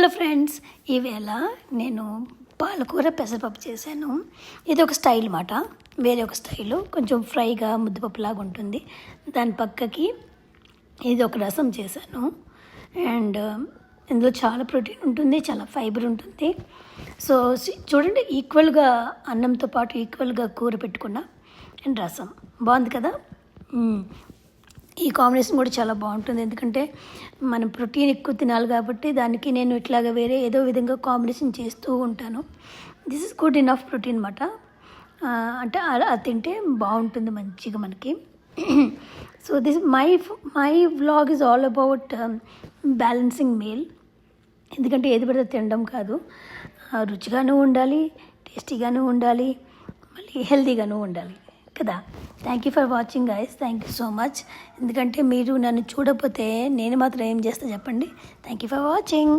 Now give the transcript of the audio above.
Hello friends, ఈవేళ నేను పాలకూర పెసరపప్పు చేశాను. ఇది ఒక స్టైల్ మాట, వేరే ఒక స్టైలు, కొంచెం ఫ్రైగా ముద్దపప్పులాగా ఉంటుంది. దాని పక్కకి ఇది ఒక రసం చేశాను. అండ్ ఇందులో చాలా ప్రోటీన్ ఉంటుంది, చాలా ఫైబర్ ఉంటుంది. సో చూడండి, ఈక్వల్గా అన్నంతో పాటు ఈక్వల్గా కూర పెట్టుకున్నా అండ్ రసం బాగుంది కదా. ఈ కాంబినేషన్ కూడా చాలా బాగుంటుంది, ఎందుకంటే మనం ప్రోటీన్ ఎక్కువ తినాలి కాబట్టి దానికి నేను ఇట్లాగా వేరే ఏదో విధంగా కాంబినేషన్ చేస్తూ ఉంటాను. This is good enough protein అన్నమాట. అంటే అలా తింటే బాగుంటుంది మంచిగా మనకి. So this my vlog is all about balancing meal. ఎందుకంటే ఏది పడితే తినడం కాదు, రుచిగాను ఉండాలి, టేస్టీగాను ఉండాలి, మళ్ళీ హెల్తీగాను ఉండాలి కదా. Thank you for watching guys, thank you so much. ఎందుకంటే మీరు నన్ను చూడకపోతే నేను మాత్రం ఏం చేస్తా చెప్పండి. Thank you for watching.